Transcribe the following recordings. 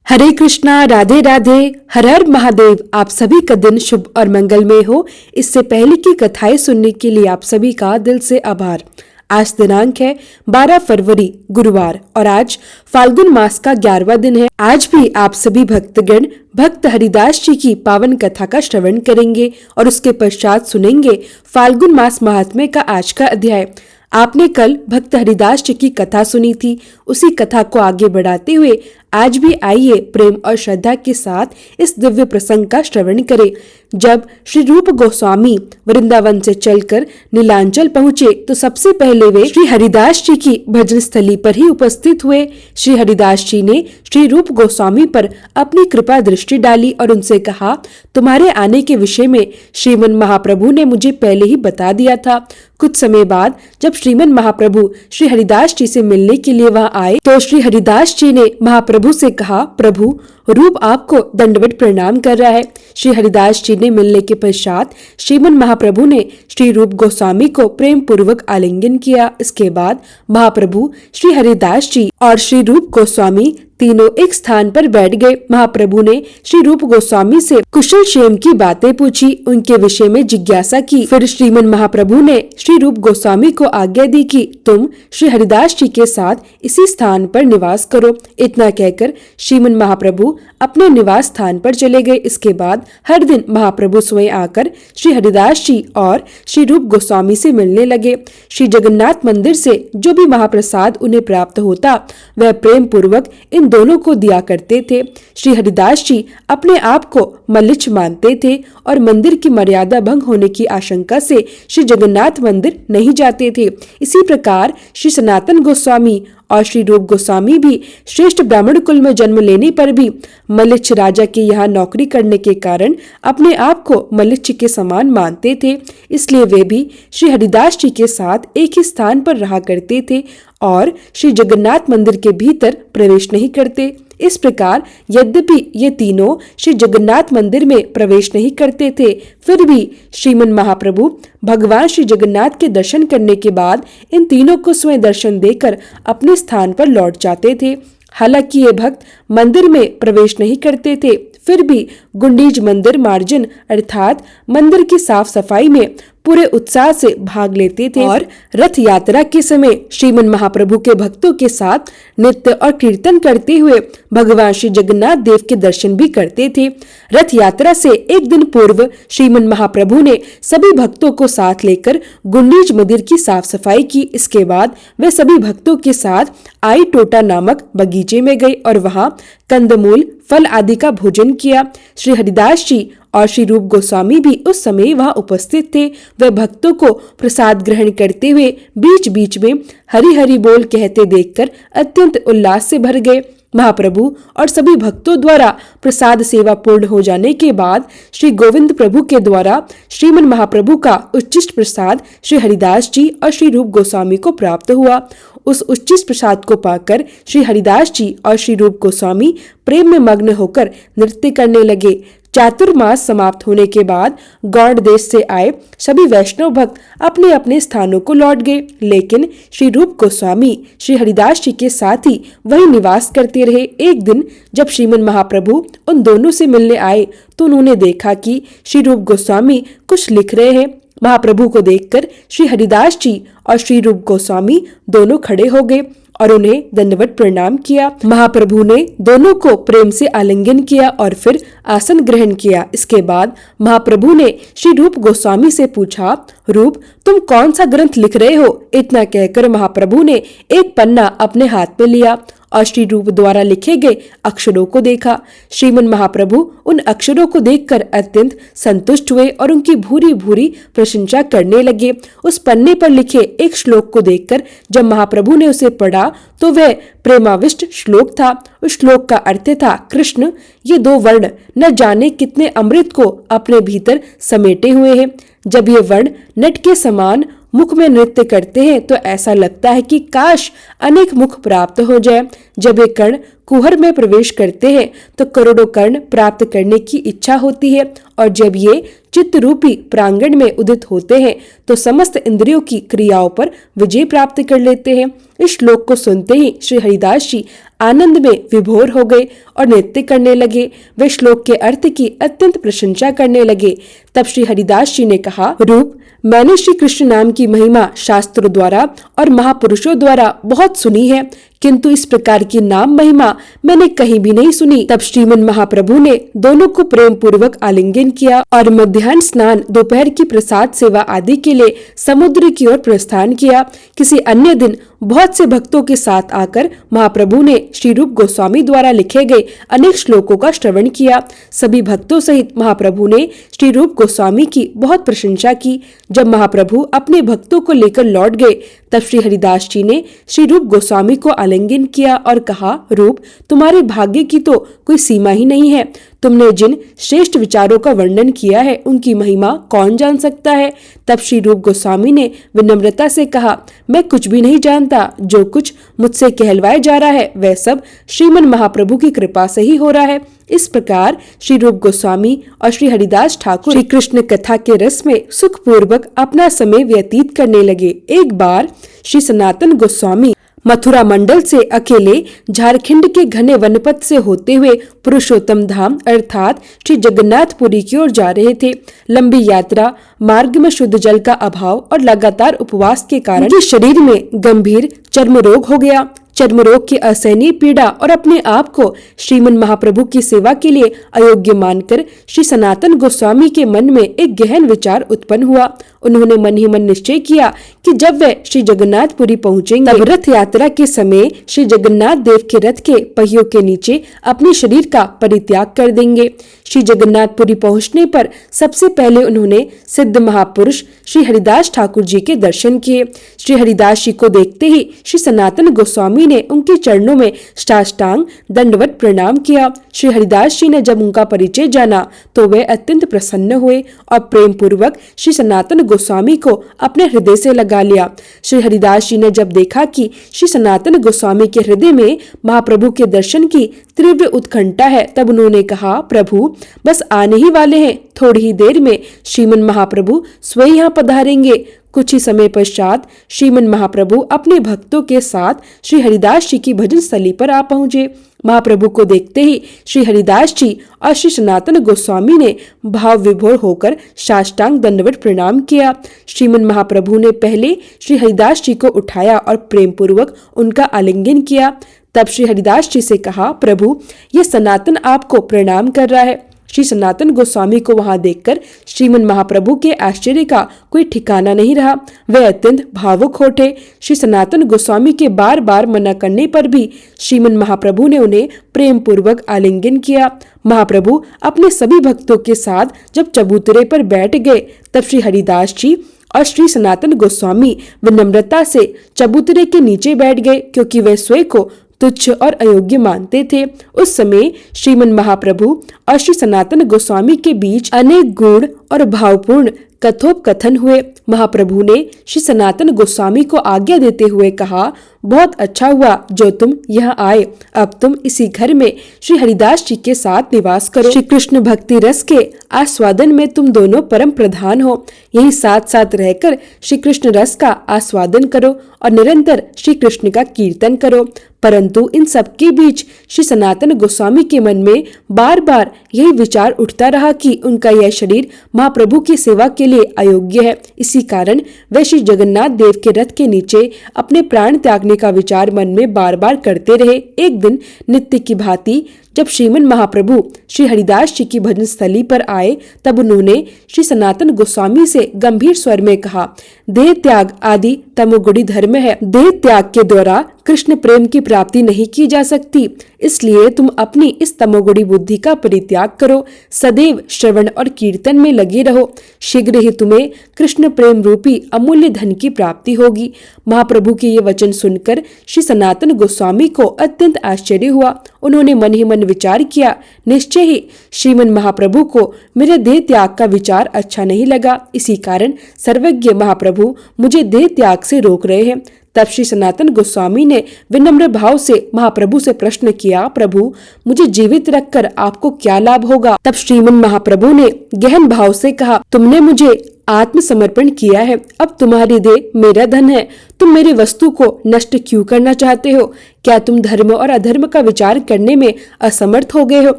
हरे कृष्णा, राधे राधे, हर हर महादेव। आप सभी का दिन शुभ और मंगलमय हो। इससे पहले की कथाएं सुनने के लिए आप सभी का दिल से आभार। आज दिनांक है 12 फरवरी गुरुवार और आज फाल्गुन मास का 11वां दिन है। आज भी आप सभी भक्तगण भक्त हरिदास जी की पावन कथा का श्रवण करेंगे और उसके पश्चात सुनेंगे फाल्गुन मास महात्म्य का आज का अध्याय। आपने कल भक्त हरिदास जी की कथा सुनी थी, उसी कथा को आगे बढ़ाते हुए आज भी आइए प्रेम और श्रद्धा के साथ इस दिव्य प्रसंग का श्रवण करें। जब श्री रूप गोस्वामी वृंदावन से चलकर नीलांचल पहुँचे तो सबसे पहले वे श्री हरिदास जी की भजन स्थली पर ही उपस्थित हुए। श्री हरिदास जी ने श्री रूप गोस्वामी पर अपनी कृपा दृष्टि डाली और उनसे कहा, तुम्हारे आने के विषय में श्रीमन महाप्रभु ने मुझे पहले ही बता दिया था। कुछ समय बाद जब श्रीमन महाप्रभु श्री हरिदास जी से मिलने के लिए वहां आए तो श्री हरिदास जी ने महाप्रभु से कहा, प्रभु रूप आपको दंडवत प्रणाम कर रहा है। श्री हरिदास जी ने मिलने के पश्चात श्रीमन महाप्रभु ने श्री रूप गोस्वामी को प्रेम पूर्वक आलिंगन किया। इसके बाद महाप्रभु श्री हरिदास जी और श्री रूप गोस्वामी तीनों एक स्थान पर बैठ गए। महाप्रभु ने श्री रूप गोस्वामी से कुशल क्षेम की बातें पूछी, उनके विषय में जिज्ञासा की। फिर श्रीमन महाप्रभु ने श्री रूप गोस्वामी को आज्ञा दी कि तुम श्री हरिदास जी के साथ इसी स्थान पर निवास करो। इतना कहकर श्रीमन महाप्रभु अपने निवास स्थान पर चले गए। इसके बाद हर दिन महाप्रभु स्वयं आकर श्री हरिदास जी और श्री रूप गोस्वामी से मिलने लगे। श्री जगन्नाथ मंदिर से जो भी महाप्रसाद उन्हें प्राप्त होता वह प्रेम पूर्वक इन दोनों को दिया करते थे। श्री हरिदास जी अपने आप को मलिच्छ मानते थे और मंदिर की मर्यादा भंग होने की आशंका से श्री जगन्नाथ मंदिर नहीं जाते थे। इसी प्रकार श्री सनातन गोस्वामी और श्री रूप गोस्वामी भी श्रेष्ठ ब्राह्मण कुल में जन्म लेने पर भी मलिच्छ राजा के यहाँ नौकरी करने के कारण अपने आप को मलिच्छ के समान मानते थे। इसलिए वे भी श्री हरिदास जी के साथ एक ही स्थान पर रहा करते थे और श्री जगन्नाथ मंदिर के भीतर प्रवेश नहीं करते। इस प्रकार यद्यपि ये तीनों श्री जगन्नाथ मंदिर में प्रवेश नहीं करते थे, फिर भी श्रीमन महाप्रभु भगवान श्री जगन्नाथ के दर्शन करने के बाद इन तीनों को स्वयं दर्शन देकर अपने स्थान पर लौट जाते थे। हालांकि ये भक्त मंदिर में प्रवेश नहीं करते थे, फिर भी गुंडीज मंदिर मार्जन अर्थात मंदिर की साफ सफाई में पूरे उत्साह से भाग लेते थे और रथ यात्रा के समय श्रीमन महाप्रभु के भक्तों के साथ नृत्य और कीर्तन करते हुए भगवान श्री जगन्नाथ देव के दर्शन भी करते थे। रथ यात्रा से एक दिन पूर्व श्रीमन महाप्रभु ने सभी भक्तों को साथ लेकर गुंडीज मंदिर की साफ सफाई की। इसके बाद वे सभी भक्तों के साथ आई टोटा नामक बगीचे में गए और वहां कंदमूल फल आदि का भोजन किया। श्री हरिदास जी और श्री रूप गोस्वामी भी उस समय वहां उपस्थित थे। वे भक्तों को प्रसाद ग्रहण करते हुए बीच बीच में हरि हरि बोल कहते देखकर अत्यंत उल्लास से भर गए। महाप्रभु और सभी भक्तों द्वारा प्रसाद सेवा पूर्ण हो जाने के बाद श्री गोविंद प्रभु के द्वारा श्रीमन महाप्रभु का उच्चिष्ट प्रसाद श्री हरिदास जी और श्री रूप गोस्वामी को प्राप्त हुआ। उस उच्चिष्ट प्रसाद को पाकर श्री हरिदास जी और श्री रूप गोस्वामी प्रेम में मग्न होकर नृत्य करने लगे। चातुर्मास समाप्त होने के बाद गौड़ देश से आए सभी वैष्णव भक्त अपने अपने स्थानों को लौट गए, लेकिन श्री रूप गोस्वामी श्री हरिदास जी के साथ ही वही निवास करते रहे। एक दिन जब श्रीमन महाप्रभु उन दोनों से मिलने आए तो उन्होंने देखा कि श्री रूप गोस्वामी कुछ लिख रहे हैं। महाप्रभु को देखकर श्री हरिदास जी और श्री रूप गोस्वामी दोनों खड़े हो गए और उन्हें दंडवत प्रणाम किया। महाप्रभु ने दोनों को प्रेम से आलिंगन किया और फिर आसन ग्रहण किया। इसके बाद महाप्रभु ने श्री रूप गोस्वामी से पूछा, रूप तुम कौन सा ग्रंथ लिख रहे हो? इतना कहकर महाप्रभु ने एक पन्ना अपने हाथ में लिया और श्री रूप द्वारा लिखे गए अक्षरों को देखा। श्रीमन महाप्रभु उन अक्षरों को देखकर अत्यंत संतुष्ट हुए और उनकी भूरी भूरी प्रशंसा करने लगे। उस पन्ने पर लिखे एक श्लोक को देखकर जब महाप्रभु ने उसे पढ़ा तो वह प्रेमाविष्ट श्लोक था। उस श्लोक का अर्थ था, कृष्ण ये दो वर्ण न जाने कितने अमृत को अपने भीतर समेटे हुए हैं। जब ये वर्ण नट के समान मुख में नृत्य करते हैं तो ऐसा लगता है कि काश अनेक मुख प्राप्त हो जाए। जब ये कर्ण कुहर में प्रवेश करते हैं तो करोड़ों कर्ण प्राप्त करने की इच्छा होती है, और जब ये चित्त रूपी प्रांगण में उदित होते हैं तो समस्त इंद्रियों की क्रियाओं पर विजय प्राप्त कर लेते हैं। इस श्लोक को सुनते ही श्री हरिदास जी आनंद में विभोर हो गए और नृत्य करने लगे। वे श्लोक के अर्थ की अत्यंत प्रशंसा करने लगे। तब श्री हरिदास जी ने कहा, रूप, मैंने श्री कृष्ण नाम की महिमा शास्त्रों द्वारा और महापुरुषों द्वारा बहुत सुनी है, किंतु इस प्रकार की नाम महिमा मैंने कहीं भी नहीं सुनी। तब श्रीमन महाप्रभु ने दोनों को प्रेम पूर्वक आलिंगन किया और मध्याह्न स्नान, दोपहर की प्रसाद सेवा आदि के लिए समुद्र की ओर प्रस्थान किया। किसी अन्य दिन बहुत से भक्तों के साथ आकर महाप्रभु ने श्री रूप गोस्वामी द्वारा लिखे गए अनेक श्लोकों का श्रवण किया। सभी भक्तों सहित महाप्रभु ने श्री रूप गोस्वामी की बहुत प्रशंसा की। जब महाप्रभु अपने भक्तों को लेकर लौट गए तब श्री हरिदास जी ने श्री रूप गोस्वामी को आलिंगन किया और कहा, रूप, तुम्हारे भाग्य की तो कोई सीमा ही नहीं है। तुमने जिन श्रेष्ठ विचारों का वर्णन किया है उनकी महिमा कौन जान सकता है। तब श्री रूप गोस्वामी ने विनम्रता से कहा, मैं कुछ भी नहीं जानता। जो कुछ मुझसे कहलवाया जा रहा है वह सब श्रीमन महाप्रभु की कृपा से ही हो रहा है। इस प्रकार श्री रूप गोस्वामी और श्री हरिदास ठाकुर श्री कृष्ण कथा के रस में सुखपूर्वक अपना समय व्यतीत करने लगे। एक बार श्री सनातन गोस्वामी मथुरा मंडल से अकेले झारखंड के घने वनपथ से होते हुए पुरुषोत्तम धाम अर्थात श्री जगन्नाथपुरी की ओर जा रहे थे। लंबी यात्रा, मार्ग में शुद्ध जल का अभाव और लगातार उपवास के कारण उनके शरीर में गंभीर चर्म रोग हो गया। चर्म रोग की असहनीय पीड़ा और अपने आप को श्रीमन महाप्रभु की सेवा के लिए अयोग्य मानकर श्री सनातन गोस्वामी के मन में एक गहन विचार उत्पन्न हुआ। उन्होंने मन ही मन निश्चय किया कि जब वे श्री जगन्नाथपुरी पहुंचेंगे तब रथ यात्रा के समय श्री जगन्नाथ देव के रथ के पहियों के नीचे अपने शरीर का परित्याग कर देंगे। श्री जगन्नाथपुरी पहुंचने पर सबसे पहले उन्होंने सिद्ध महापुरुष श्री हरिदास ठाकुर जी के दर्शन किए। श्री हरिदास जी को देखते ही श्री सनातन गोस्वामी ने उनके चरणों में साष्टांग दंडवत प्रणाम किया। श्री हरिदास जी ने जब उनका परिचय जाना तो वे अत्यंत प्रसन्न हुए और प्रेम पूर्वक श्री सनातन गोस्वामी को अपने हृदय से लगा लिया। श्री हरिदास जी ने जब देखा कि श्री सनातन गोस्वामी के हृदय में महाप्रभु के दर्शन की तीव्र उत्कंठा है तब उन्होंने कहा, प्रभु बस आने ही वाले हैं, थोड़ी ही देर में श्रीमन महाप्रभु स्वयं यहाँ पधारेंगे। कुछ ही समय पश्चात श्रीमन महाप्रभु अपने भक्तों के साथ श्री हरिदास जी की भजन स्थली पर आ पहुंचे। महाप्रभु को देखते ही श्री हरिदास जी और श्री सनातन गोस्वामी ने भाव विभोर होकर साष्टांग दंडवत प्रणाम किया। श्रीमन महाप्रभु ने पहले श्री हरिदास जी को उठाया और प्रेम पूर्वक उनका आलिंगन किया। तब श्री हरिदास जी से कहा, प्रभु यह सनातन आपको प्रणाम कर रहा है। श्री सनातन गोस्वामी को वहां देखकर श्रीमन महाप्रभु के आश्चर्य का कोई ठिकाना नहीं रहा। वे अत्यंत भावुक हो उठे। श्री सनातन गोस्वामी के बार बार मना करने पर भी श्रीमन महाप्रभु ने उन्हें प्रेम पूर्वक आलिंगन किया। महाप्रभु अपने सभी भक्तों के साथ जब चबूतरे पर बैठ गए तब श्री हरिदास जी और श्री सनातन गोस्वामी विनम्रता से चबूतरे के नीचे बैठ गए, क्योंकि वे स्वयं को तुच्छ और अयोग्य मानते थे। उस समय श्रीमन महाप्रभु और श्री सनातन गोस्वामी के बीच अनेक गुण और भावपूर्ण कथोपकथन हुए। महाप्रभु ने श्री सनातन गोस्वामी को आज्ञा देते हुए कहा, बहुत अच्छा हुआ जो तुम यहाँ आए। अब तुम इसी घर में श्री हरिदास जी के साथ निवास करो। श्री कृष्ण भक्ति रस के आस्वादन में तुम दोनों परम प्रधान हो। यही साथ साथ रहकर श्री कृष्ण रस का आस्वादन करो और निरंतर श्री कृष्ण का कीर्तन करो। परंतु इन सब के बीच श्री सनातन गोस्वामी के मन में बार बार यही विचार उठता रहा कि उनका यह शरीर महाप्रभु की सेवा के लिए अयोग्य है। इसी कारण वे श्री जगन्नाथ देव के रथ के नीचे अपने प्राण त्यागने का विचार मन में बार बार करते रहे। एक दिन नित्य की भांति जब श्रीमन महाप्रभु श्री हरिदास जी की भजन स्थली पर आए तब उन्होंने श्री सनातन गोस्वामी से गंभीर स्वर में कहा, देह त्याग आदि तमोगुणी धर्म है। देह त्याग के द्वारा कृष्ण प्रेम की प्राप्ति नहीं की जा सकती, इसलिए तुम अपनी इस तमोगुणी बुद्धि का परित्याग करो। सदैव श्रवण और कीर्तन में लगे रहो। शीघ्र ही तुम्हें कृष्ण प्रेम रूपी अमूल्य धन की प्राप्ति होगी। महाप्रभु के ये वचन सुनकर श्री सनातन गोस्वामी को अत्यंत आश्चर्य हुआ। उन्होंने मन ही मन विचार किया। निश्चय ही श्रीमन महाप्रभु को मेरे देह त्याग का विचार अच्छा नहीं लगा। इसी कारण सर्वज्ञ महाप्रभु मुझे देह त्याग से रोक रहे हैं। तब श्री सनातन गोस्वामी ने विनम्र भाव से महाप्रभु से प्रश्न किया, प्रभु मुझे जीवित रखकर आपको क्या लाभ होगा? तब श्रीमन महाप्रभु ने गहन भाव से कहा, तुमने मुझे आत्मसमर्पण किया है, अब तुम्हारी देह मेरा धन है, तुम मेरी वस्तु को नष्ट क्यों करना चाहते हो? क्या तुम धर्म और अधर्म का विचार करने में असमर्थ हो गए हो?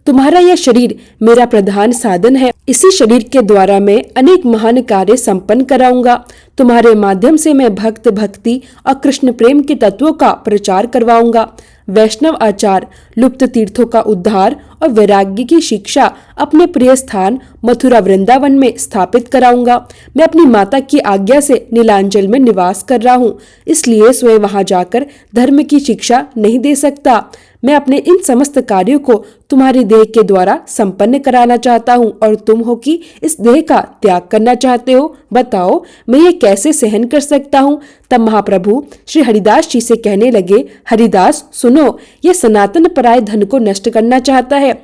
तुम्हारा यह शरीर मेरा प्रधान साधन है, इसी शरीर के द्वारा मैं अनेक महान कार्य संपन्न कराऊंगा। तुम्हारे माध्यम से मैं भक्त भक्ति और कृष्ण प्रेम के तत्वों का प्रचार करवाऊंगा। वैष्णव आचार, लुप्त तीर्थों का उद्धार और वैराग्य की शिक्षा अपने प्रिय स्थान मथुरा वृंदावन में स्थापित कराऊंगा। मैं अपनी माता की आज्ञा से नीलांचल में निवास कर रहा हूँ, इसलिए स्वयं वहां जाकर धर्म की शिक्षा नहीं दे सकता। मैं अपने इन समस्त कार्यों को तुम्हारी देह के द्वारा संपन्न कराना चाहता हूँ और तुम हो कि इस देह का त्याग करना चाहते हो। बताओ मैं ये कैसे सहन कर सकता हूँ? तब महाप्रभु श्री हरिदास जी से कहने लगे, हरिदास सुनो, ये सनातन पराय धन को नष्ट करना चाहता है।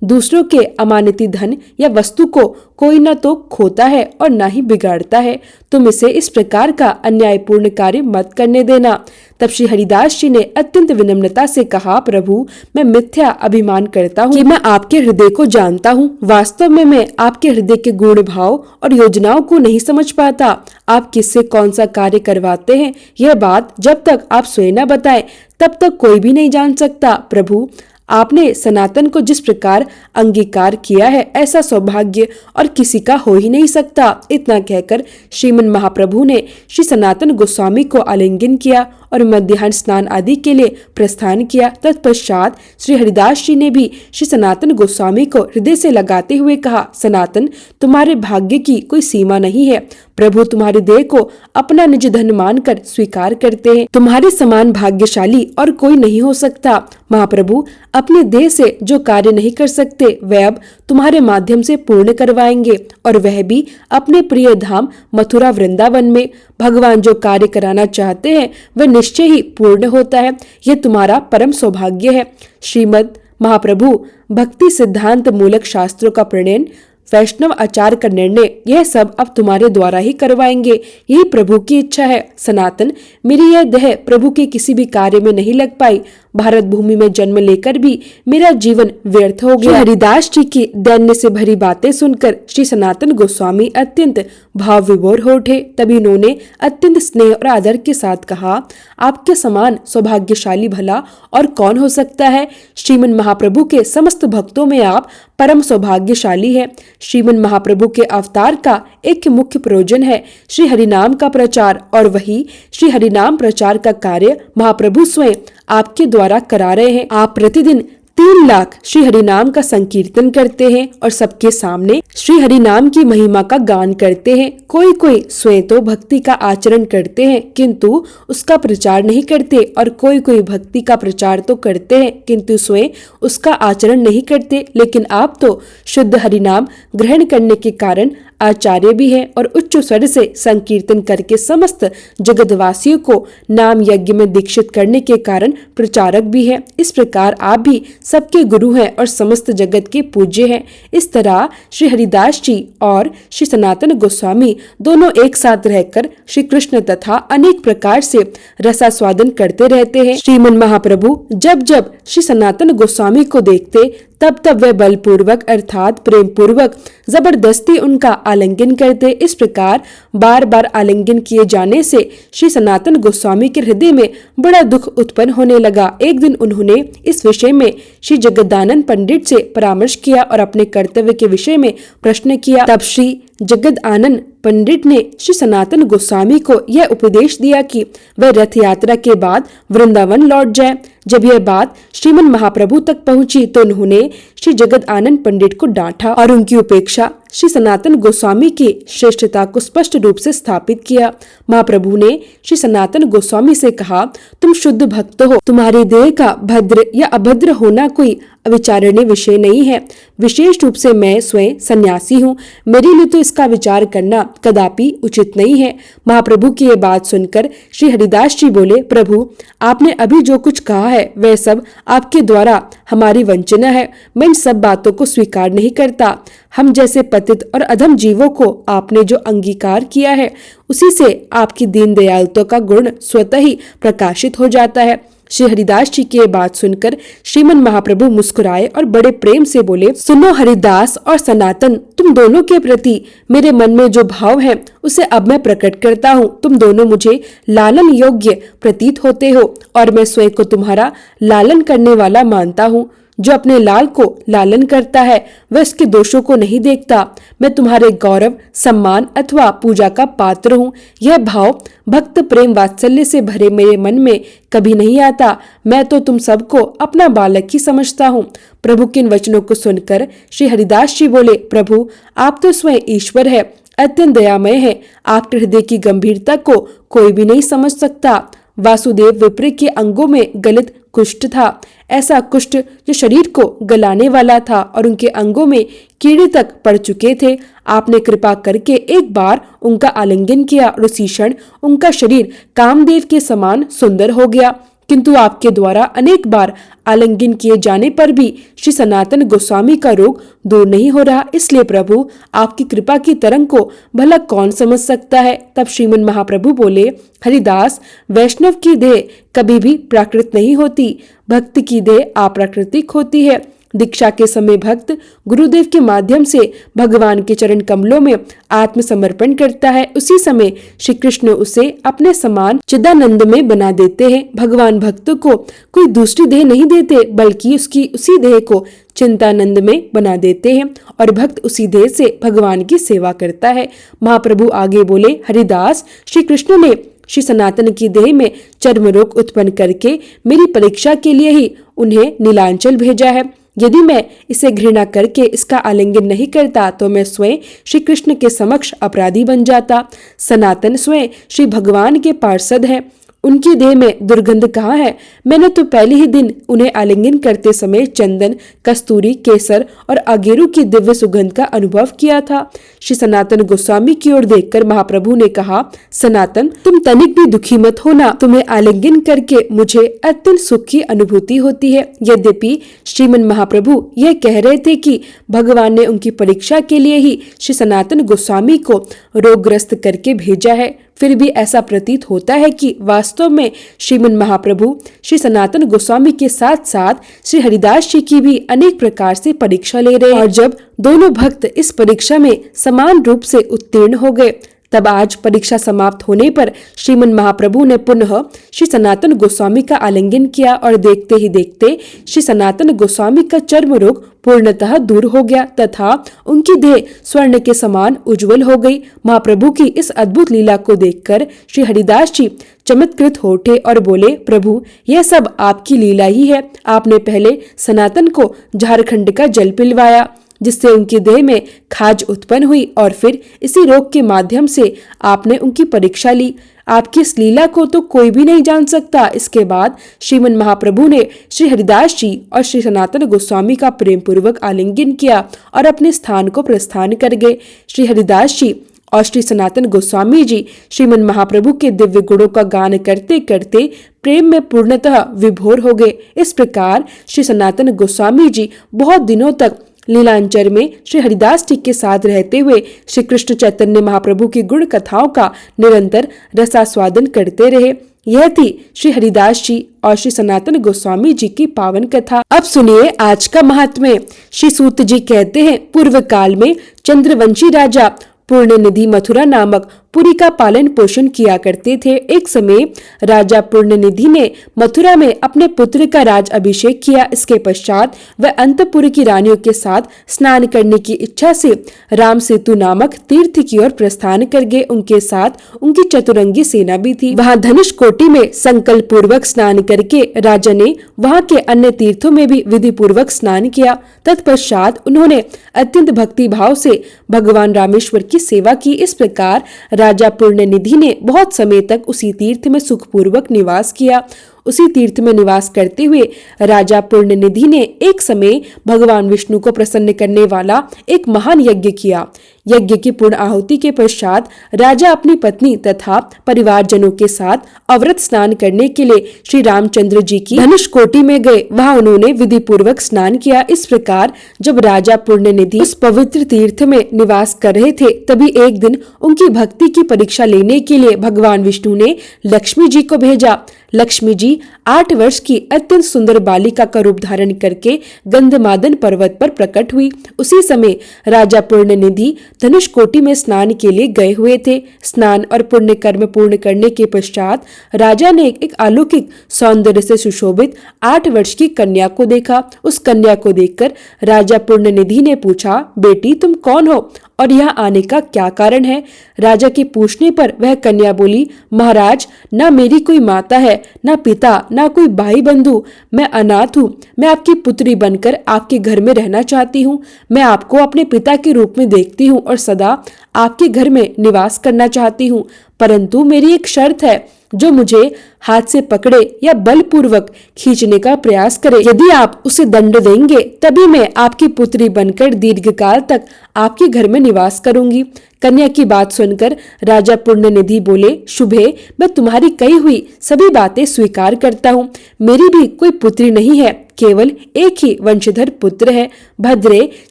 दूसरों के अमानती धन या वस्तु को कोई न तो खोता है और न ही बिगाड़ता है। तुम इसे इस प्रकार का अन्यायपूर्ण कार्य मत करने देना। तब श्री हरिदास जी ने अत्यंत विनम्रता से कहा, प्रभु मैं मिथ्या अभिमान करता हूँ कि मैं आपके हृदय को जानता हूँ। वास्तव में मैं आपके हृदय के गुण भाव और योजनाओं को नहीं समझ पाता। आप किससे कौन सा कार्य करवाते हैं, यह बात जब तक आप स्वयं न बताएं तब तक कोई भी नहीं जान सकता। प्रभु आपने सनातन को जिस प्रकार अंगीकार किया है, ऐसा सौभाग्य और किसी का हो ही नहीं सकता। इतना कहकर श्रीमन महाप्रभु ने श्री सनातन गोस्वामी को आलिंगन किया और मध्याह्न स्नान आदि के लिए प्रस्थान किया। तत्पश्चात श्री हरिदास जी ने भी श्री सनातन गोस्वामी को हृदय से लगाते हुए कहा, सनातन तुम्हारे भाग्य की कोई सीमा नहीं है। प्रभु तुम्हारी देह को अपना निज धन मानकर स्वीकार करते हैं। तुम्हारे समान भाग्यशाली और कोई नहीं हो सकता। महाप्रभु अपने देह से जो कार्य नहीं कर सकते वह अब तुम्हारे माध्यम से पूर्ण करवाएंगे, और वह भी अपने प्रिय धाम मथुरा वृंदावन में। भगवान जो कार्य कराना चाहते हैं वह निश्चय ही पूर्ण होता है। यह तुम्हारा परम सौभाग्य है। श्रीमद् महाप्रभु भक्ति सिद्धांत मूलक शास्त्रों का प्रणयन, वैष्णव आचार का निर्णय, यह सब अब तुम्हारे द्वारा ही करवाएंगे। यही प्रभु की इच्छा है। सनातन मेरी यह देह प्रभु के किसी भी कार्य में नहीं लग पाई। भारत भूमि में जन्म लेकर भी मेरा जीवन व्यर्थ हो गया। हरिदास जी की दैन्य से भरी बातें सुनकर श्री सनातन गोस्वामी अत्यंत भाव विभोर हो उठे। तभी उन्होंने अत्यंत स्नेह और आदर के साथ कहा, आपके समान सौभाग्यशाली भला और कौन हो सकता है? श्रीमन महाप्रभु के समस्त भक्तों में आप परम सौभाग्यशाली है। श्रीमन महाप्रभु के अवतार का एक मुख्य प्रयोजन है श्री हरिनाम का प्रचार, और वही श्री हरिनाम प्रचार का कार्य महाप्रभु स्वयं आपके द्वारा करा रहे हैं। आप प्रतिदिन 3 लाख श्री हरिनाम का संकीर्तन करते हैं और सबके सामने श्री हरिनाम की महिमा का गान करते हैं। कोई कोई स्वयं तो भक्ति का आचरण करते हैं किंतु उसका प्रचार नहीं करते, और कोई कोई भक्ति का प्रचार तो करते हैं किंतु स्वयं उसका आचरण नहीं करते। लेकिन आप तो शुद्ध हरिनाम ग्रहण करने के कारण आचार्य भी हैं और उच्च स्वर से संकीर्तन करके समस्त जगतवासियों को नाम यज्ञ में दीक्षित करने के कारण प्रचारक भी हैं। इस प्रकार आप भी सबके गुरु हैं और समस्त जगत के पूज्य हैं। इस तरह श्री हरिदास जी और श्री सनातन गोस्वामी दोनों एक साथ रहकर श्री कृष्ण तथा अनेक प्रकार से रसास्वादन करते रहते हैं। श्रीमन महाप्रभु जब जब श्री सनातन गोस्वामी को देखते तब तब वे बलपूर्वक अर्थात प्रेम पूर्वक जबरदस्ती उनका आलिंगन करते। इस प्रकार बार बार आलिंगन किए जाने से श्री सनातन गोस्वामी के हृदय में बड़ा दुख उत्पन्न होने लगा। एक दिन उन्होंने इस विषय में श्री जगदानंद पंडित से परामर्श किया और अपने कर्तव्य के विषय में प्रश्न किया। तब श्री जगदानंद पंडित ने श्री सनातन गोस्वामी को यह उपदेश दिया कि वह रथ यात्रा के बाद वृंदावन लौट जाए। जब यह बात श्रीमन महाप्रभु तक पहुंची तो उन्होंने श्री जगदानंद पंडित को डांटा और उनकी उपेक्षा श्री सनातन गोस्वामी की श्रेष्ठता को स्पष्ट रूप से स्थापित किया। महाप्रभु ने श्री सनातन गोस्वामी से कहा, तुम शुद्ध भक्त हो, तुम्हारी देह का भद्र या अभद्र होना कोई अविचारणीय विषय नहीं है। विशेष रूप से मैं स्वयं सन्यासी हूँ, मेरे लिए तो इसका विचार करना कदापि उचित नहीं है। महाप्रभु की ये बात सुनकर श्री हरिदास जी बोले, प्रभु आपने अभी जो कुछ कहा है वह सब आपके द्वारा हमारी वंचना है। मैं इन सब बातों को स्वीकार नहीं करता। हम जैसे पतित और अधम जीवों को आपने जो अंगीकार किया है उसी से आपकी दीन दयालुता का गुण स्वतः ही प्रकाशित हो जाता है। श्री हरिदास जी की बात सुनकर श्रीमन महाप्रभु मुस्कुराए और बड़े प्रेम से बोले, सुनो हरिदास और सनातन, तुम दोनों के प्रति मेरे मन में जो भाव है उसे अब मैं प्रकट करता हूँ। तुम दोनों मुझे लालन योग्य प्रतीत होते हो और मैं स्वयं को तुम्हारा लालन करने वाला मानता हूँ। जो अपने लाल को लालन करता है वह उसके दोषों को नहीं देखता। मैं तुम्हारे गौरव, सम्मान अथवा पूजा का पात्र हूँ। यह भाव भक्त प्रेम वात्सल्य से भरे मेरे मन में कभी नहीं आता। मैं तो तुम सबको अपना बालक ही समझता हूँ। प्रभु के इन वचनों को सुनकर श्री हरिदास जी बोले, प्रभु आप तो स्वयं ईश्वर है, अत्यंत दयामय है। आपके हृदय की गंभीरता को कोई भी नहीं समझ सकता। वासुदेव विप्र के अंगों में गलित कुष्ठ था, ऐसा कुष्ठ जो शरीर को गलाने वाला था और उनके अंगों में कीड़े तक पड़ चुके थे। आपने कृपा करके एक बार उनका आलिंगन किया और उसी क्षण उनका शरीर कामदेव के समान सुंदर हो गया। किंतु आपके द्वारा अनेक बार आलिंगन किए जाने पर भी श्री सनातन गोस्वामी का रोग दूर नहीं हो रहा। इसलिए प्रभु आपकी कृपा की तरंग को भला कौन समझ सकता है। तब श्रीमन महाप्रभु बोले, हरिदास, वैष्णव की देह कभी भी प्राकृत नहीं होती, भक्त की देह अप्राकृतिक होती है। दीक्षा के समय भक्त गुरुदेव के माध्यम से भगवान के चरण कमलों में आत्मसमर्पण करता है। उसी समय श्री कृष्ण उसे अपने समान चिदानंद में बना देते हैं। भगवान भक्त को कोई दूसरी देह नहीं देते, बल्कि उसकी उसी देह को चिंतानंद में बना देते हैं और भक्त उसी देह से भगवान की सेवा करता है। महाप्रभु आगे बोले, हरिदास, श्री कृष्ण ने श्री सनातन की देह में चर्म रोग उत्पन्न करके मेरी परीक्षा के लिए ही उन्हें नीलांचल भेजा है। यदि मैं इसे घृणा करके इसका आलिंगन नहीं करता तो मैं स्वयं श्री कृष्ण के समक्ष अपराधी बन जाता। सनातन स्वयं श्री भगवान के पार्षद हैं। उनकी देह में दुर्गंध कहाँ है? मैंने तो पहले ही दिन उन्हें आलिंगन करते समय चंदन, कस्तूरी, केसर और अगेरू की दिव्य सुगंध का अनुभव किया था। श्री सनातन गोस्वामी की ओर देखकर महाप्रभु ने कहा, सनातन, तुम तनिक भी दुखी मत होना। तुम्हें आलिंगन करके मुझे अत्यंत सुख की अनुभूति होती है। यद्यपि श्रीमन महाप्रभु यह कह रहे थे कि भगवान ने उनकी परीक्षा के लिए ही श्री सनातन गोस्वामी को रोगग्रस्त करके भेजा है, फिर भी ऐसा प्रतीत होता है कि वास्तव में श्रीमन महाप्रभु श्री सनातन गोस्वामी के साथ साथ श्री हरिदास जी की भी अनेक प्रकार से परीक्षा ले रहे हैं। और जब दोनों भक्त इस परीक्षा में समान रूप से उत्तीर्ण हो गए, तब आज परीक्षा समाप्त होने पर श्रीमन महाप्रभु ने पुनः श्री सनातन गोस्वामी का आलिंगन किया और देखते ही देखते श्री सनातन गोस्वामी का चर्म रोग पूर्णतः दूर हो गया तथा उनकी देह स्वर्ण के समान उज्जवल हो गई। महाप्रभु की इस अद्भुत लीला को देखकर श्री हरिदास जी चमत्कृत हो उठे और बोले, प्रभु, यह सब आपकी लीला ही है। आपने पहले सनातन को झारखंड का जल पिलवाया जिससे उनकी देह में खाज उत्पन्न हुई और फिर इसी रोग के माध्यम से आपने उनकी परीक्षा ली। आपकी इस लीला को तो कोई भी नहीं जान सकता। इसके बाद श्रीमन महाप्रभु ने श्री हरिदास जी और श्री सनातन गोस्वामी का प्रेम पूर्वक आलिंगन किया और अपने स्थान को प्रस्थान कर गए। श्री हरिदास जी और श्री सनातन गोस्वामी जी श्रीमन महाप्रभु के दिव्य गुणों का गान करते करते प्रेम में पूर्णतः विभोर हो गए। इस प्रकार श्री सनातन गोस्वामी जी बहुत दिनों तक लीलांचल में श्री हरिदास जी के साथ रहते हुए श्री कृष्ण चैतन्य महाप्रभु की गुण कथाओं का निरंतर रसास्वादन करते रहे। यह थी श्री हरिदास जी और श्री सनातन गोस्वामी जी की पावन कथा। अब सुनिए आज का महात्म्य। श्री सूत जी कहते हैं, पूर्व काल में चंद्रवंशी राजा पूर्णनिधि मथुरा नामक पुरी का पालन पोषण किया करते थे। एक समय राजा पूर्णनिधि ने मथुरा में अपने पुत्र का राज अभिषेक किया। इसके पश्चात वह अंतपुर की रानियों के साथ स्नान करने की इच्छा से राम सेतु नामक तीर्थ की ओर प्रस्थान कर गए। उनके साथ उनकी चतुरंगी सेना भी थी। वहां धनुष कोटि में संकल्प पूर्वक स्नान करके राजा ने वहां के अन्य तीर्थों में भी विधि पूर्वक स्नान किया। तत्पश्चात उन्होंने अत्यंत भक्ति भाव से भगवान रामेश्वर की सेवा की। इस प्रकार राजा पूर्णनिधि ने बहुत समय तक उसी तीर्थ में सुखपूर्वक निवास किया। उसी तीर्थ में निवास करते हुए राजा पुण्यनिधि ने एक समय भगवान विष्णु को प्रसन्न करने वाला एक महान यज्ञ किया। यज्ञ की पूर्ण आहुति के पश्चात राजा अपनी पत्नी तथा परिवारजनों के साथ अवृत स्नान करने के लिए श्री रामचंद्र जी की धनुष कोटि में गए। वहां उन्होंने विधि पूर्वक स्नान किया। इस प्रकार जब राजा पुण्यनिधि उस पवित्र तीर्थ में निवास कर रहे थे, तभी एक दिन उनकी भक्ति की परीक्षा लेने के लिए भगवान विष्णु ने लक्ष्मी जी को भेजा। लक्ष्मी जी 8 वर्ष की अत्यंत सुंदर बालिका का रूप धारण करके गंधमादन पर्वत पर प्रकट हुई। उसी समय राजा पुण्यनिधि धनुष कोटि में स्नान के लिए गए हुए थे। स्नान और पुण्य कर्म पूर्ण करने के पश्चात राजा ने एक अलौकिक सौंदर्य से सुशोभित 8 वर्ष की कन्या को देखा। उस कन्या को देखकर राजा पुण्यनिधि ने पूछा, बेटी तुम कौन हो और यहाँ आने का क्या कारण है? राजा के पूछने पर वह कन्या बोली, महाराज, ना मेरी कोई माता है, ना पिता, ना कोई भाई बंधु। मैं अनाथ हूँ। मैं आपकी पुत्री बनकर आपके घर में रहना चाहती हूँ। मैं आपको अपने पिता के रूप में देखती हूँ और सदा आपके घर में निवास करना चाहती हूँ, परंतु मेरी एक शर्त है, जो मुझे हाथ से पकड़े या बलपूर्वक खींचने का प्रयास करे। यदि आप उसे दंड देंगे तभी मैं आपकी पुत्री बनकर दीर्घकाल तक आपके घर में निवास करूंगी। कन्या की बात सुनकर राजा पुण्यनिधि बोले, शुभे, मैं तुम्हारी कही हुई सभी बातें स्वीकार करता हूँ। मेरी भी कोई पुत्री नहीं है, केवल एक ही वंशधर पुत्र है। भद्रे,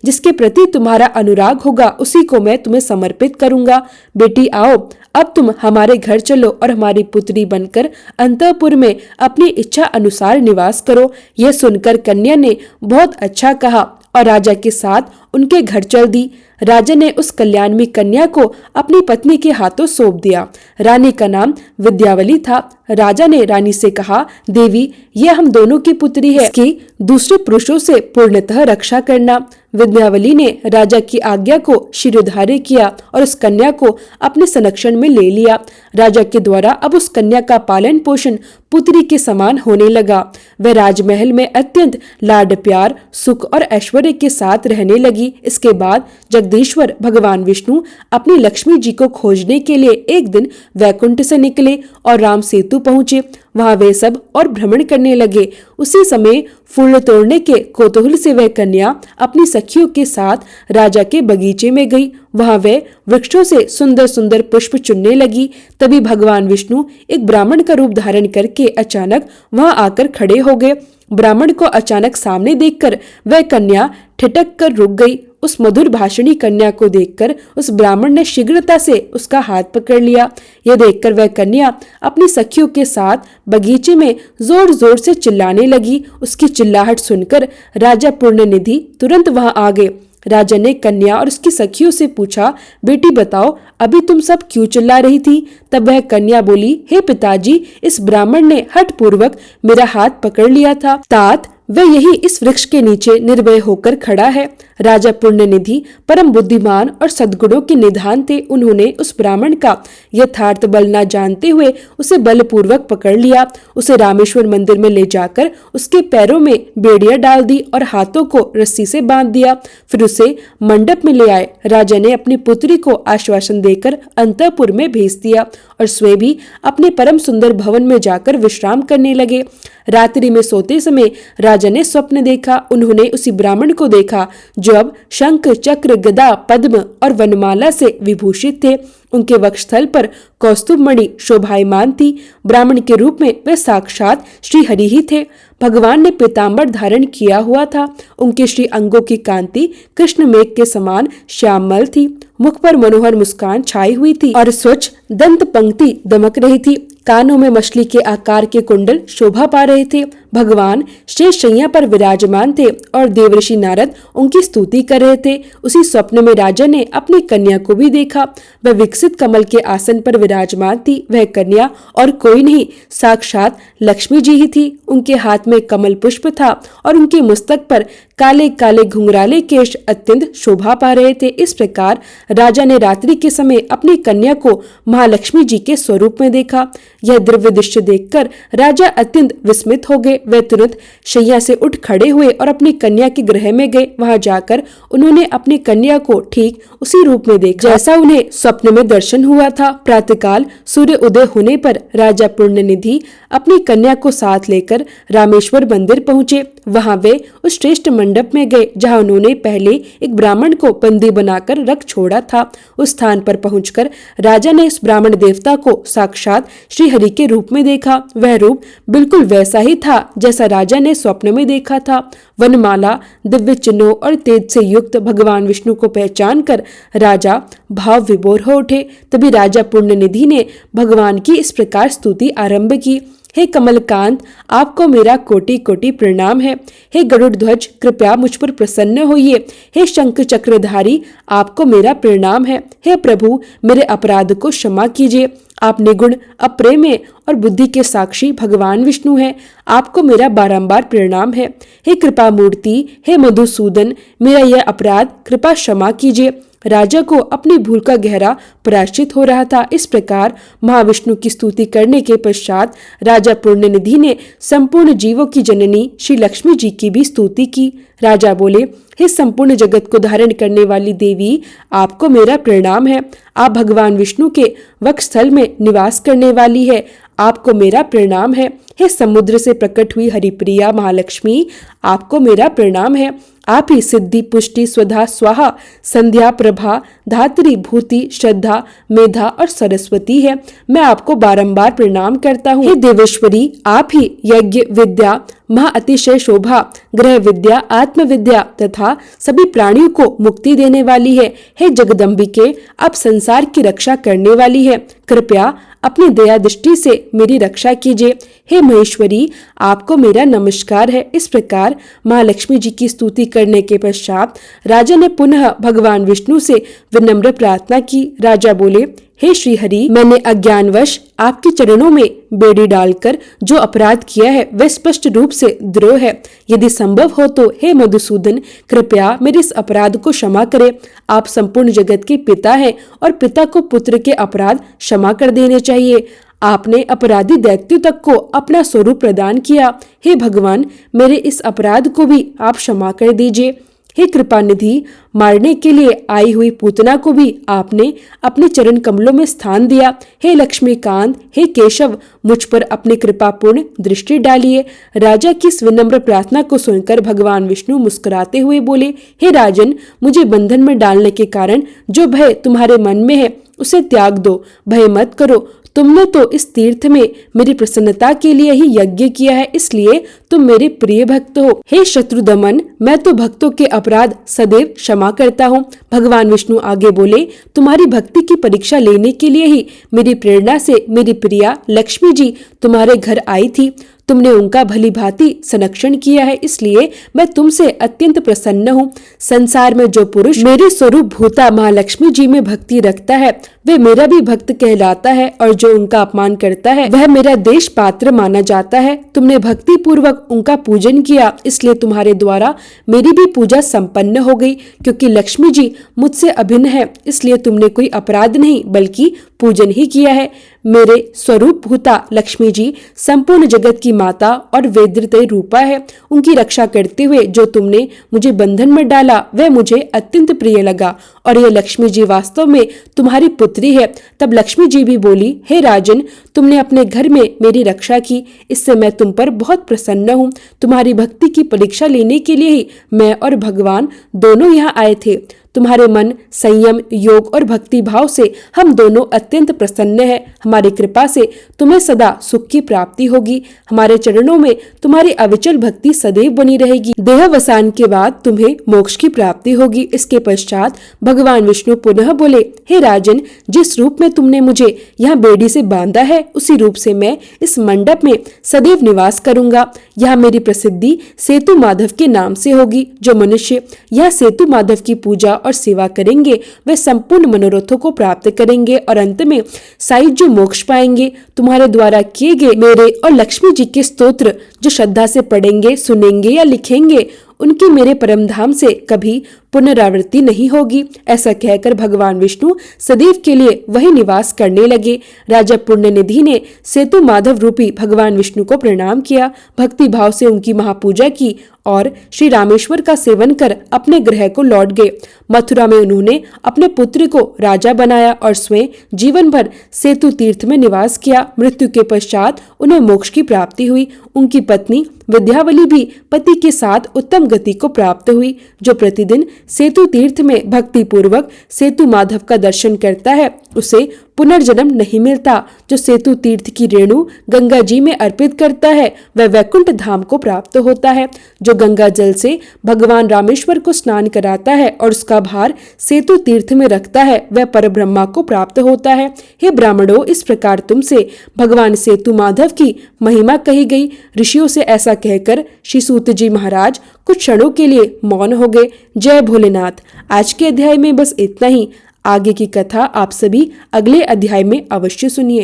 जिसके प्रति तुम्हारा अनुराग होगा उसी को मैं तुम्हें समर्पित करूंगा। बेटी आओ, अब तुम हमारे घर चलो और हमारी पुत्री बनकर अंतःपुर में अपनी इच्छा अनुसार निवास करो। यह सुनकर कन्या ने बहुत अच्छा कहा और राजा के साथ उनके घर चल दी। राजा ने उस कल्याणवी कन्या को अपनी पत्नी के हाथों सौंप दिया। रानी का नाम विद्यावली था। राजा ने रानी से कहा, देवी, यह हम दोनों की पुत्री है, इसकी दूसरे पुरुषों से पूर्णतः रक्षा करना। विद्यावली ने राजा की आज्ञा को शिरोधार्य किया और उस कन्या को अपने संरक्षण में ले लिया। राजा के द्वारा अब उस कन्या का पालन पोषण पुत्री के समान होने लगा। वह राजमहल में अत्यंत लाड प्यार, सुख और ऐश्वर्य के साथ रहने लगी। इसके बाद जगदीश्वर भगवान विष्णु अपनी लक्ष्मी जी को खोजने के लिए एक दिन वैकुंठ से निकले और राम सेतु पहुंचे। वहां वे सब और भ्रमण करने लगे। उसी समय फूल तोड़ने के कौतूहल से वह कन्या अपनी सखियों के साथ राजा के बगीचे में गई। वहां वह वृक्षों से सुंदर सुंदर पुष्प चुनने लगी। तभी भगवान विष्णु एक ब्राह्मण का रूप धारण करके अचानक वहां आकर खड़े हो गए। ब्राह्मण को अचानक सामने देखकर वह कन्या ठिठक कर रुक गई। उस मधुर भाषणी कन्या को देखकर उस ब्राह्मण ने शीघ्रता से उसका हाथ पकड़ लिया। यह देखकर वह कन्या अपनी सखियों के साथ बगीचे में जोर जोर से चिल्लाने लगी। उसकी चिल्लाहट सुनकर राजा पुण्यनिधि तुरंत वहां आ गए। राजा ने कन्या और उसकी सखियों से पूछा, बेटी बताओ, अभी तुम सब क्यों चिल्ला रही थी? तब वह कन्या बोली, हे पिताजी, इस ब्राह्मण ने हठ पूर्वक मेरा हाथ पकड़ लिया था। तात, वह यही इस वृक्ष के नीचे निर्भय होकर खड़ा है। राजा पुण्यनिधि परम बुद्धिमान और सद्गुणों के निधान थे। उन्होंने उस ब्राह्मण का यथार्थ बल न जानते हुए उसे बलपूर्वक पकड़ लिया। उसे रामेश्वर मंदिर में ले जाकर उसके पैरों में बेड़ियां डाल दी और हाथों को रस्सी से बांध दिया। फिर उसे मंडप में ले आए। राजा ने अपनी पुत्री को आश्वासन देकर अंतःपुर में भेज दिया और स्वयं भी अपने परम सुंदर भवन में जाकर विश्राम करने लगे। रात्रि में सोते समय राजा ने स्वप्न देखा। उन्होंने उसी ब्राह्मण को देखा जो अब शंख, चक्र, गदा, पद्म और वनमाला से विभूषित थे। उनके वक्षस्थल पर कौस्तुभ मणि शोभायमान थी। ब्राह्मण के रूप में वे साक्षात श्री हरि ही थे। भगवान ने पीताम्बर धारण किया हुआ था। उनके श्री अंगों की कांति कृष्ण मेघ के समान श्यामल थी। मुख पर मनोहर मुस्कान छाई हुई थी और स्वच्छ दंत पंक्ति दमक रही थी। कानों में मछली के आकार के कुंडल शोभा पा रहे थे। भगवान शेष शैया पर विराजमान थे और देवऋषि नारद उनकी स्तुति कर रहे थे। उसी स्वप्न में राजा ने अपनी कन्या को भी देखा। वह विकसित कमल के आसन पर विराजमान थी। वह कन्या और कोई नहीं, साक्षात लक्ष्मी जी ही थी। उनके हाथ में कमल पुष्प था और उनके मस्तक पर काले काले घुंघराले केश अत्यंत शोभा पा रहे थे। इस प्रकार राजा ने रात्रि के समय अपनी कन्या को महालक्ष्मी जी के स्वरूप में देखा। यह दिव्य दृश्य देखकर राजा अत्यंत विस्मित हो गए। वे तुरंत शैया से उठ खड़े हुए और अपनी कन्या के गृह में गए। वहां जाकर उन्होंने अपनी कन्या को ठीक उसी रूप में देखा जैसा उन्हें स्वप्न में दर्शन हुआ था। प्रातःकाल सूर्य उदय होने पर राजा पुण्यनिधि अपनी कन्या को साथ लेकर रामेश्वर मंदिर पहुंचे। वहां वे उस श्रेष्ठ मंडप में गए जहां उन्होंने पहले एक ब्राह्मण को बंदी बनाकर रख छोड़ा था। उस स्थान पर पहुंचकर राजा ने इस ब्राह्मण देवता को साक्षात श्री हरि के रूप में देखा। वह रूप बिल्कुल वैसा ही था जैसा राजा ने स्वप्न में देखा था। वनमाला, दिव्य चिन्हों और तेज से युक्त भगवान विष्णु को पहचान कर राजा भाव विभोर हो उठे। तभी राजा पुण्यनिधि ने भगवान की इस प्रकार स्तुति आरंभ की। हे कमलकांत, आपको मेरा कोटि कोटि प्रणाम है। हे गरुड़ ध्वज, कृपया मुझ पर प्रसन्न होइए। हे शंख चक्रधारी, आपको मेरा प्रणाम है। हे प्रभु, मेरे अपराध को क्षमा कीजिए। आप निगुण, अप्रेम्य और बुद्धि के साक्षी भगवान विष्णु हैं। आपको मेरा बारंबार प्रणाम है। हे कृपा मूर्ति, हे मधुसूदन, मेरा यह अपराध कृपा क्षमा कीजिए। राजा को अपनी भूल का गहरा प्रायश्चित हो रहा था। इस प्रकार महाविष्णु की स्तुति करने के पश्चात राजा पुण्यनिधि ने संपूर्ण जीवों की जननी श्री लक्ष्मी जी की भी स्तुति की। राजा बोले, हे संपूर्ण जगत को धारण करने वाली देवी, आपको मेरा प्रणाम है। आप भगवान विष्णु के वक्षस्थल में निवास करने वाली है। आपको मेरा प्रणाम है। हे समुद्र से प्रकट हुई हरिप्रिया महालक्ष्मी, आपको मेरा प्रणाम है। आप ही सिद्धि, पुष्टि, स्वधा, स्वाहा, संध्या, प्रभा, धात्री, भूति, श्रद्धा, मेधा और सरस्वती है। मैं आपको बारंबार प्रणाम करता हूँ। हे देवेश्वरी, आप ही यज्ञ विद्या, महा अतिशय शोभा, ग्रह विद्या, आत्म विद्या तथा सभी प्राणियों को मुक्ति देने वाली है। हे जगदम्बिके, आप संसार की रक्षा करने वाली है। कृपया अपनी दया दृष्टि से मेरी रक्षा कीजिए। हे महेश्वरी, आपको मेरा नमस्कार है। इस प्रकार महालक्ष्मी जी की स्तुति करने के पश्चात राजा ने पुनः भगवान विष्णु से विनम्र प्रार्थना की। राजा बोले, हे श्री हरि, मैंने अज्ञानवश आपके चरणों में बेड़ी डालकर जो अपराध किया है वह स्पष्ट रूप से द्रोह है। यदि संभव हो तो हे मधुसूदन, कृपया मेरे इस अपराध को क्षमा करें। आप संपूर्ण जगत के पिता हैं और पिता को पुत्र के अपराध क्षमा कर देने चाहिए। आपने अपराधी दैत्यों तक को अपना स्वरूप प्रदान किया। हे भगवान, मेरे इस अपराध को भी आप क्षमा कर दीजिए। हे कृपा निधि, मारने के लिए आई हुई पूतना को भी आपने अपने चरण कमलों में स्थान दिया। हे लक्ष्मीकांत, हे केशव, मुझ पर अपनी कृपापूर्ण दृष्टि डालिए। राजा की इस विनम्र प्रार्थना को सुनकर भगवान विष्णु मुस्कुराते हुए बोले, हे राजन, मुझे बंधन में डालने के कारण जो भय तुम्हारे मन में है उसे त्याग दो। भय मत करो। तुमने तो इस तीर्थ में मेरी प्रसन्नता के लिए ही यज्ञ किया है, इसलिए तुम मेरे प्रिय भक्त हो। हे शत्रुदमन, मैं तो भक्तों के अपराध सदैव क्षमा करता हूँ। भगवान विष्णु आगे बोले, तुम्हारी भक्ति की परीक्षा लेने के लिए ही मेरी प्रेरणा से मेरी प्रिया लक्ष्मी जी तुम्हारे घर आई थी। तुमने उनका भली भांति संरक्षण किया है, इसलिए मैं तुमसे अत्यंत प्रसन्न हूँ। संसार में जो पुरुष मेरे स्वरूप भूता महालक्ष्मी जी में भक्ति रखता है वे मेरा भी भक्त कहलाता है, और जो उनका अपमान करता है वह मेरा देश पात्र माना जाता है। तुमने भक्ति पूर्वक उनका पूजन किया, इसलिए तुम्हारे द्वारा मेरी भी पूजा संपन्न हो गई। क्योंकि लक्ष्मी जी मुझसे अभिन्न है, इसलिए तुमने कोई अपराध नहीं बल्कि पूजन ही किया है। मेरे स्वरूप भूता लक्ष्मी जी संपूर्ण जगत की माता और वेद्यते रूपा है। उनकी रक्षा करते हुए जो तुमने मुझे बंधन में डाला वह मुझे अत्यंत प्रिय लगा, और यह लक्ष्मी जी वास्तव में तुम्हारी पुत्री है। तब लक्ष्मी जी भी बोली, हे राजन, तुमने अपने घर में मेरी रक्षा की, इससे मैं तुम पर बहुत प्रसन्न हूँ। तुम्हारी भक्ति की परीक्षा लेने के लिए ही मैं और भगवान दोनों यहाँ आए थे। तुम्हारे मन, संयम, योग और भक्ति भाव से हम दोनों अत्यंत प्रसन्न हैं। हमारी कृपा से तुम्हें सदा सुख की प्राप्ति होगी। हमारे चरणों में तुम्हारी अविचल भक्ति सदैव बनी रहेगी। देहावसान के बाद तुम्हें मोक्ष की प्राप्ति होगी। इसके पश्चात भगवान विष्णु पुनः बोले, हे राजन, जिस रूप में तुमने मुझे यहाँ बेड़ी से बांधा है उसी रूप से मैं इस मंडप में सदैव निवास करूंगा। यहाँ मेरी प्रसिद्धि सेतु माधव के नाम से होगी। जो मनुष्य यह सेतु माधव की पूजा और सेवा करेंगे वे संपूर्ण मनोरथों को प्राप्त करेंगे और अंत में सायुज्य मोक्ष पाएंगे। तुम्हारे द्वारा किए गए मेरे और लक्ष्मी जी के स्तोत्र जो श्रद्धा से पढ़ेंगे, सुनेंगे या लिखेंगे उनकी मेरे परमधाम से कभी पुनरावृत्ति नहीं होगी। ऐसा कहकर भगवान विष्णु सदैव के लिए वही निवास करने लगे। राजा पुण्यनिधि ने सेतु माधव रूपी भगवान विष्णु को प्रणाम किया, भक्ति भाव से उनकी महापूजा की और श्री रामेश्वर का सेवन कर अपने गृह को लौट गए। मथुरा में उन्होंने अपने पुत्र को राजा बनाया और स्वयं जीवन भर सेतु तीर्थ में निवास किया। मृत्यु के पश्चात उन्हें मोक्ष की प्राप्ति हुई। उनकी पत्नी विद्यावली भी पति के साथ उत्तम गति को प्राप्त हुई। जो प्रतिदिन सेतु तीर्थ में भक्ति पूर्वक सेतु माधव का दर्शन करता है उसे पुनर्जन्म नहीं मिलता। जो सेतु तीर्थ की रेणु गंगा जी में अर्पित करता है वह वैकुंठ धाम को प्राप्त होता है। जो गंगा जल से भगवान रामेश्वर को स्नान कराता है और उसका भार सेतु तीर्थ में रखता है वह परब्रह्मा को प्राप्त होता है। हे ब्राह्मणों, इस प्रकार तुमसे भगवान सेतु माधव की महिमा कही गई। ऋषियों से ऐसा कहकर श्री सूत जी महाराज कुछ क्षणों के लिए मौन हो गए। जय भोलेनाथ। आज के अध्याय में बस इतना ही। आगे की कथा आप सभी अगले अध्याय में अवश्य सुनिए।